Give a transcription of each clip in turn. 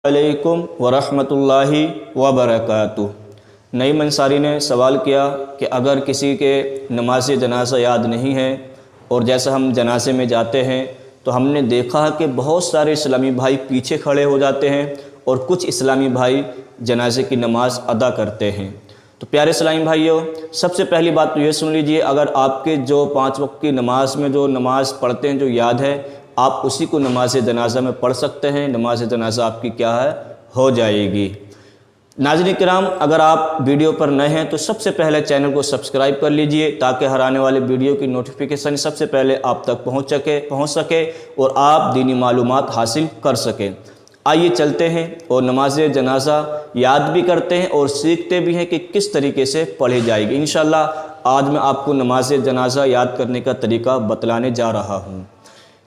علیکم ورحمۃ اللہ وبرکاتہ۔ نعیم انصاری نے سوال کیا کہ اگر کسی کے نماز جنازہ یاد نہیں ہے اور جیسا ہم جنازے میں جاتے ہیں تو ہم نے دیکھا کہ بہت سارے اسلامی بھائی پیچھے کھڑے ہو جاتے ہیں اور کچھ اسلامی بھائی جنازے کی نماز ادا کرتے ہیں۔ تو پیارے اسلامی بھائیوں، سب سے پہلی بات تو یہ سن لیجئے، اگر آپ کے جو 5 وقت کی نماز میں جو نماز پڑھتے ہیں جو یاد ہے، آپ اسی کو نماز جنازہ میں پڑھ سکتے ہیں، نماز جنازہ آپ کی کیا ہے، ہو جائے گی۔ ناظرین کرام، اگر آپ ویڈیو پر نئے ہیں تو سب سے پہلے چینل کو سبسکرائب کر لیجئے تاکہ ہر آنے والے ویڈیو کی نوٹیفیکیشن سب سے پہلے آپ تک پہنچ سکے اور آپ دینی معلومات حاصل کر سکیں۔ آئیے چلتے ہیں اور نماز جنازہ یاد بھی کرتے ہیں اور سیکھتے بھی ہیں کہ کس طریقے سے پڑھی جائے گی۔ انشاءاللہ آج میں آپ کو نماز جنازہ یاد کرنے کا طریقہ بتلانے جا رہا ہوں۔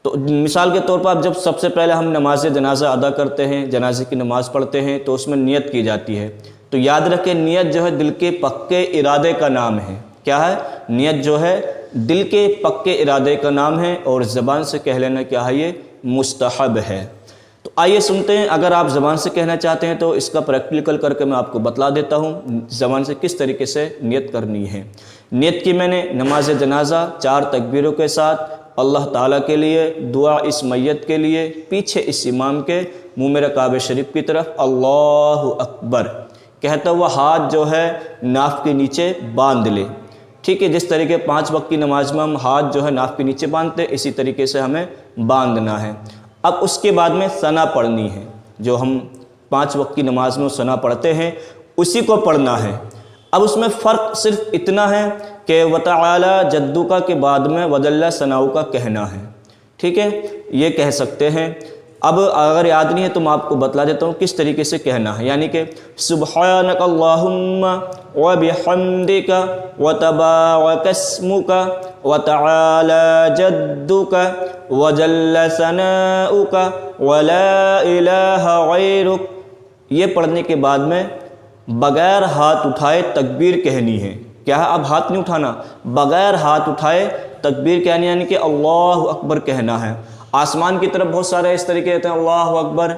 تو مثال کے طور پر جب سب سے پہلے ہم نماز جنازہ ادا کرتے ہیں، جنازے کی نماز پڑھتے ہیں تو اس میں نیت کی جاتی ہے۔ تو یاد رکھیں، نیت جو ہے دل کے پکے ارادے کا نام ہے۔ کیا ہے؟ نیت جو ہے دل کے پکے ارادے کا نام ہے اور زبان سے کہہ لینا کیا ہے، یہ مستحب ہے۔ تو آئیے سنتے ہیں، اگر آپ زبان سے کہنا چاہتے ہیں تو اس کا پریکٹیکل کر کے میں آپ کو بتلا دیتا ہوں زبان سے کس طریقے سے نیت کرنی ہے۔ نیت کی میں نے نماز جنازہ 4 تکبیروں کے ساتھ اللہ تعالیٰ کے لیے، دعا اس میت کے لیے، پیچھے اس امام کے، منہ میرا کعبہ شریف کی طرف اللہ اکبر کہتا ہوا ہاتھ جو ہے ناف کے نیچے باندھ لے۔ ٹھیک ہے، جس طریقے 5 وقت کی نماز میں ہم ہاتھ جو ہے ناف کے نیچے باندھتے، اسی طریقے سے ہمیں باندھنا ہے۔ اب اس کے بعد میں ثنا پڑھنی ہے، جو ہم 5 وقت کی نماز میں ثنا پڑھتے ہیں اسی کو پڑھنا ہے۔ اب اس میں فرق صرف اتنا ہے کہ وَتَعَالَى جَدُّكَ کے بعد میں وَجَلَّ ثَنَاؤُكَ کہنا ہے۔ ٹھیک ہے، یہ کہہ سکتے ہیں۔ اب اگر یاد نہیں ہے تو میں آپ کو بتلا دیتا ہوں کس طریقے سے کہنا ہے، یعنی کہ سبحانک اللہم وبحمدک وتبارک اسمک وتعالی جدک وجل ثناؤک ولا الہ غیرک، یہ پڑھنے کے بعد میں بغیر ہاتھ اٹھائے تکبیر کہنی ہے۔ کیا ہے؟ اب ہاتھ نہیں اٹھانا، بغیر ہاتھ اٹھائے تکبیر کہنی، یعنی کہ اللہ اکبر کہنا ہے۔ آسمان کی طرف بہت سارے اس طریقے کہتے ہیں اللہ اکبر،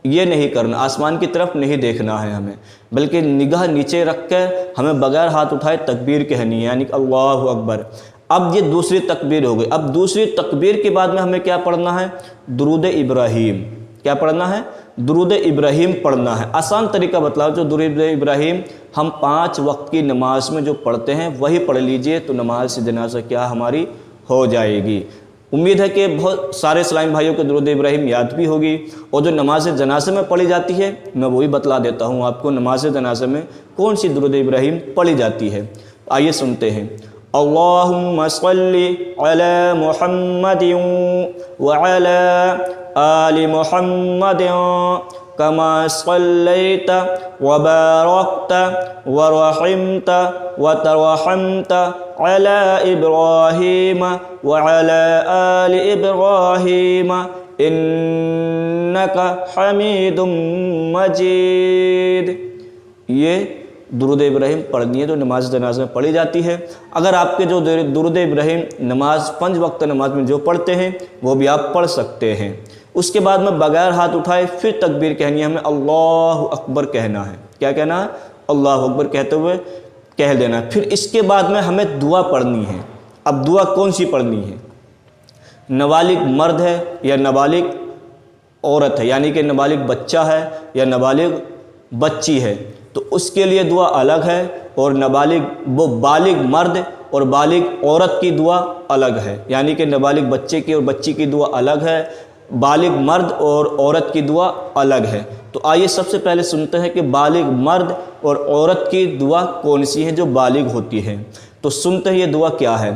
یہ نہیں کرنا، آسمان کی طرف نہیں دیکھنا ہے ہمیں، بلکہ نگاہ نیچے رکھ کے ہمیں بغیر ہاتھ اٹھائے تکبیر کہنی ہے، یعنی کہ اللہ اکبر۔ اب یہ دوسری تکبیر ہو گئی۔ اب دوسری تکبیر کے بعد میں ہمیں کیا پڑھنا ہے؟ درود ابراہیم۔ کیا پڑھنا ہے؟ درود ابراہیم پڑھنا ہے۔ آسان طریقہ بتلاؤ، جو درود ابراہیم ہم 5 وقت کی نماز میں جو پڑھتے ہیں وہی پڑھ لیجئے تو نماز جنازہ کیا ہماری ہو جائے گی۔ امید ہے کہ بہت سارے اسلامی بھائیوں کو درود ابراہیم یاد بھی ہوگی، اور جو نماز جنازہ میں پڑھی جاتی ہے میں وہی بتلا دیتا ہوں آپ کو نماز جنازہ میں کون سی درود ابراہیم پڑھی جاتی ہے۔ آئیے سنتے ہیں۔ اللہم صلی علی محمد وعلی آل محمد کما صلیت وبارکت ورحمت وترحمت علی ابراہیم وعلی آل ابراہیم انک حمید مجید۔ یہ درود ابراہیم پڑھنی ہے جو نماز جنازہ میں پڑھی جاتی ہے۔ اگر آپ کے جو درود ابراہیم نماز 5 وقت نماز میں جو پڑھتے ہیں وہ بھی آپ پڑھ سکتے ہیں۔ اس کے بعد میں بغیر ہاتھ اٹھائے پھر تکبیر کہنی ہے، ہمیں اللہ اکبر کہنا ہے۔ کیا کہنا ہے؟ اللہ اکبر کہتے ہوئے کہہ دینا ہے۔ پھر اس کے بعد میں ہمیں دعا پڑھنی ہے۔ اب دعا کون سی پڑھنی ہے؟ نابالغ مرد ہے یا نابالغ عورت ہے، یعنی کہ نابالغ بچہ ہے یا نابالغ بچی ہے، تو اس کے لیے دعا الگ ہے، اور بالغ مرد اور بالغ عورت کی دعا الگ ہے، یعنی کہ نابالغ بچے کی اور بچی کی دعا الگ ہے، بالغ مرد اور عورت کی دعا الگ ہے۔ تو آئیے سب سے پہلے سنتے ہیں کہ بالغ مرد اور عورت کی دعا کون سی ہے جو بالغ ہوتی ہے۔ تو سنتے ہیں یہ دعا کیا ہے۔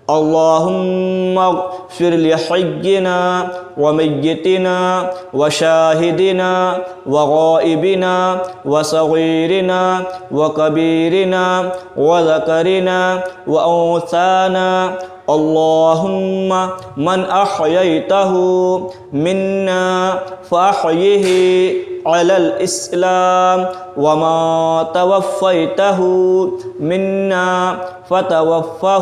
اللہم اغفر لحینا ومیتنا وشاہدنا وغائبنا وصغیرنا وکبیرنا وذکرنا وانثانا اللہم من احییتہ منا فاحیہ علی الاسلام وما توفیتہ منا فتوفہ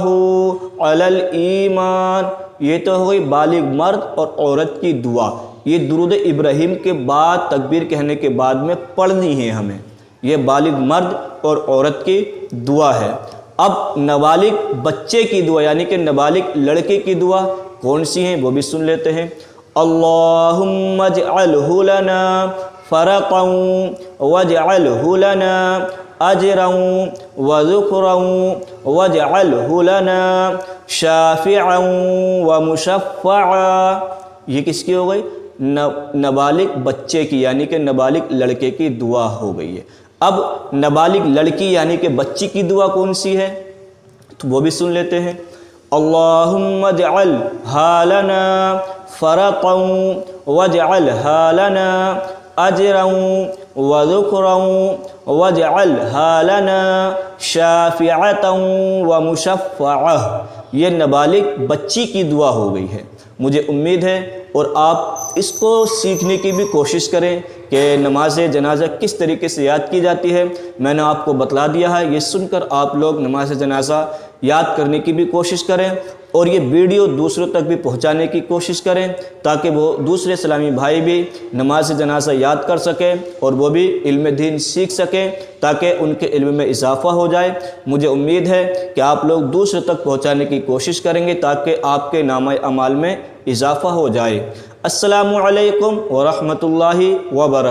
علی الایمان۔ یہ تو ہوئی بالغ مرد اور عورت کی دعا۔ یہ درود ابراہیم کے بعد تکبیر کہنے کے بعد میں پڑھنی ہے ہمیں۔ یہ بالغ مرد اور عورت کی دعا ہے۔ اب نابالغ بچے کی دعا یعنی کہ نابالغ لڑکے کی دعا کون سی ہیں وہ بھی سن لیتے ہیں۔ اللہم اجعلہ لنا فرقا واجعلہ لنا اجرا وذکرا واجعلہ لنا شافعا ومشفعا۔ یہ کس کی ہو گئی؟ نابالغ بچے کی یعنی کہ نابالغ لڑکے کی دعا ہو گئی ہے۔ اب نابالغ لڑکی یعنی کہ بچی کی دعا کون سی ہے تو وہ بھی سن لیتے ہیں۔ اللہم اجعلہا لنا فرقا واجعلہا لنا اجرا وذکرا واجعلہا لنا شافعتا ومشفعا۔ یہ نابالغ بچی کی دعا ہو گئی ہے۔ مجھے امید ہے اور آپ اس کو سیکھنے کی بھی کوشش کریں کہ نماز جنازہ کس طریقے سے یاد کی جاتی ہے۔ میں نے آپ کو بتلا دیا ہے، یہ سن کر آپ لوگ نماز جنازہ یاد کرنے کی بھی کوشش کریں اور یہ ویڈیو دوسروں تک بھی پہنچانے کی کوشش کریں تاکہ وہ دوسرے اسلامی بھائی بھی نماز جنازہ یاد کر سکیں اور وہ بھی علم دین سیکھ سکیں تاکہ ان کے علم میں اضافہ ہو جائے۔ مجھے امید ہے کہ آپ لوگ دوسروں تک پہنچانے کی کوشش کریں گے تاکہ آپ کے نامہ اعمال میں اضافہ ہو جائے۔ السلام علیکم ورحمۃ اللہ وبرکاتہ۔